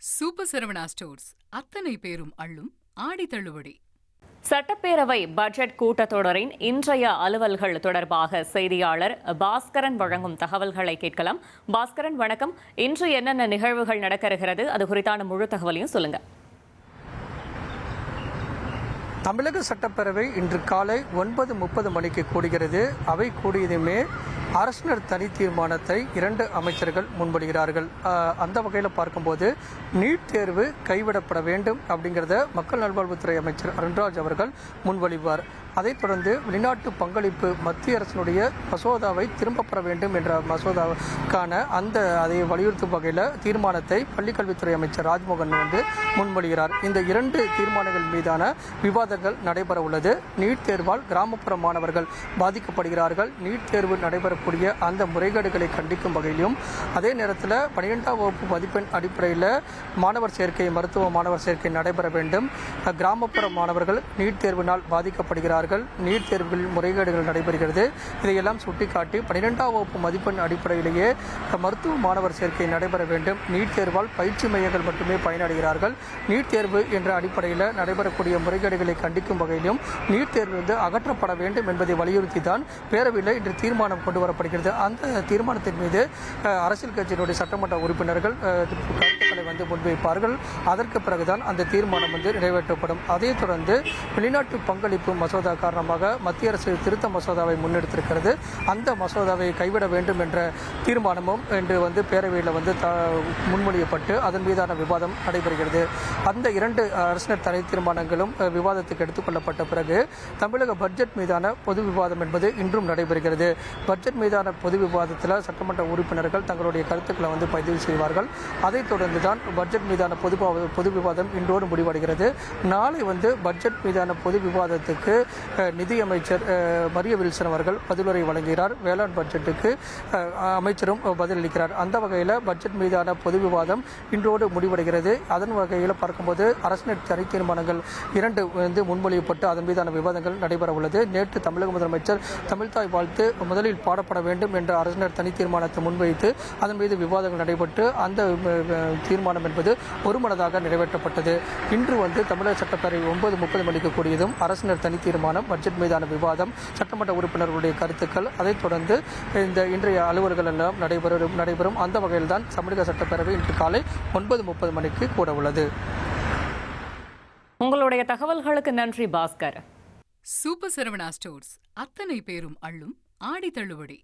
Super Saravana stores அத்தனை பேரும் அள்ளும் ஆடி தள்ளுபடி. சட்டப்பேரவை பட்ஜெட் கூட்டத்தொடரின் இன்றைய அலுவல்கள் தொடர்பாக செய்தியாளர் பாஸ்கரன் வழங்கும் தகவல்களை கேட்கலாம். பாஸ்கரன், வணக்கம். இன்று என்னென்ன நிகழ்வுகள் நடக்க இருக்கிறது, அது குறித்தான முழு தகவலையும் சொல்லுங்க. தமிழக சட்டப்பேரவை இன்று காலை 9:30 மணிக்கு கூடுகிறது. அவை கூடியதுமே அரசினர் தனி தீர்மானத்தை 2 அமைச்சர்கள் முன்மொழிகிறார்கள். அந்த வகையில் பார்க்கும்போது நீட் தேர்வு கைவிடப்பட வேண்டும் அப்படிங்கிறத மக்கள் நல்வாழ்வுத்துறை அமைச்சர் அருண்ராஜ் அவர்கள் முன்மொழிவார். அதைத் தொடர்ந்து வெளிநாட்டு பங்களிப்பு மத்திய அரசினுடைய மசோதாவை திரும்பப் பெற வேண்டும் என்ற மசோதாவுக்கான அதை வலியுறுத்தும் வகையில் தீர்மானத்தை பள்ளிக்கல்வித்துறை அமைச்சர் ராஜ்மோகன் முன்மொழிகிறார். இந்த 2 தீர்மானங்கள் மீதான விவாதங்கள் நடைபெற உள்ளது. நீட் தேர்வால் கிராமப்புற மாணவர்கள் பாதிக்கப்படுகிறார்கள். நீட் தேர்வு நடைபெறக்கூடிய அந்த முறைகேடுகளை கண்டிக்கும் வகையிலும், அதே நேரத்தில் 12ஆம் வகுப்பு மதிப்பெண் அடிப்படையில் மாணவர் சேர்க்கை, மருத்துவ மாணவர் சேர்க்கை நடைபெற வேண்டும். கிராமப்புற மாணவர்கள் நீட் தேர்வினால் பாதிக்கப்படுகிறார்கள். நீட் தேர்வுகளில் முறைகேடுகள் நடைபெறுகிறது. இதையெல்லாம் சுட்டிக்காட்டி 12ஆம் வகுப்பு மதிப்பெண் அடிப்படையிலேயே மருத்துவ மாணவர் சேர்க்கை நடைபெற வேண்டும். நீட் தேர்வால் பயிற்சி மையங்கள் மட்டுமே பயனடைகிறார்கள். நீட் தேர்வு என்ற அடிப்படையில் நடைபெறக்கூடிய முறைகேடுகளை கண்டிக்கும் வகையிலும் நீட் தேர்வு அகற்றப்பட வேண்டும் என்பதை வலியுறுத்தி தான் பேரவையில் இன்று தீர்மானம் கொண்டு வரப்படுகிறது. அந்த தீர்மானத்தின் மீது அரசியல் கட்சியினுடைய சட்டமன்ற உறுப்பினர்கள் கருத்துக்களை முன்வைப்பார்கள். அதற்கு பிறகுதான் அந்த தீர்மானம் நிறைவேற்றப்படும். அதைத் தொடர்ந்து வெளிநாட்டு பங்களிப்பு மசோதா காரணமாக மத்திய அரசு திருத்த மசோதாவை முன்னெடுத்திருக்கிறது. அந்த மசோதாவை கைவிட வேண்டும் என்ற தீர்மானமும் இன்று பேரவையில் முன்மொழியப்பட்டு அதன் மீதான விவாதம் நடைபெறுகிறது. அந்த 2 அரசினர் தனி தீர்மானங்களும் விவாதத்துக்கு எடுத்துக்கொள்ளப்பட்ட பிறகு தமிழக பட்ஜெட் மீதான பொது விவாதம் என்பது இன்றும் நடைபெறுகிறது. பட்ஜெட் மீதான பொது விவாதத்தில் சட்டமன்ற உறுப்பினர்கள் தங்களுடைய கருத்துக்களை பதிவு செய்வார்கள். அதைத் தொடர்ந்து தான் பட்ஜெட் மீதான பொது விவாதம் இன்றோடு முடிவடைகிறது. நாளை பட்ஜெட் மீதான பொது விவாதத்துக்கு நிதியமைச்சர் மரிய வில்சன் அவர்கள் பதிலுரை வழங்குகிறார். வேளாண் பட்ஜெட்டுக்கு அமைச்சரும் பதிலளிக்கிறார். அந்த வகையில் பட்ஜெட் மீதான பொது விவாதம் இன்றோடு முடிவடைகிறது. அதன் வகையில் பார்க்கும்போது அரசினர் தனி தீர்மானங்கள் 2 முன்மொழியப்பட்டு அதன் மீதான விவாதங்கள் நடைபெற உள்ளது. நேற்று தமிழக முதலமைச்சர் தமிழ்தாய் வாழ்த்து முதலில் பாடப்பட வேண்டும் என்ற அரசினர் தனி தீர்மானத்தை முன்வைத்து அதன் மீது விவாதங்கள் நடைபெற்று அந்த தீர்மானம் என்பது ஒருமனதாக நிறைவேற்றப்பட்டது. இன்று தமிழக சட்டப்பேரவை 9:30 மணிக்கு கூடியதும் அரசினர் தனி தீர்மானம், பட்ஜெட் மீதான விவாதம், சட்டமன்ற உறுப்பினர்களுடைய கருத்துக்கள், அதைத் தொடர்ந்து இந்த இன்றைய அலுவல்கள் எல்லாம் நடைபெறும். அந்த வகையில் தான் தமிழக சட்டப்பேரவை இன்று காலை 9:30 மணிக்கு கூட உள்ளது. உங்களுடைய தகவல்களுக்கு நன்றி பாஸ்கர். சூப்பர் சரவணா ஸ்டோர்ஸ் அத்தனை பேரும் அள்ளும் ஆடி தள்ளுபடி.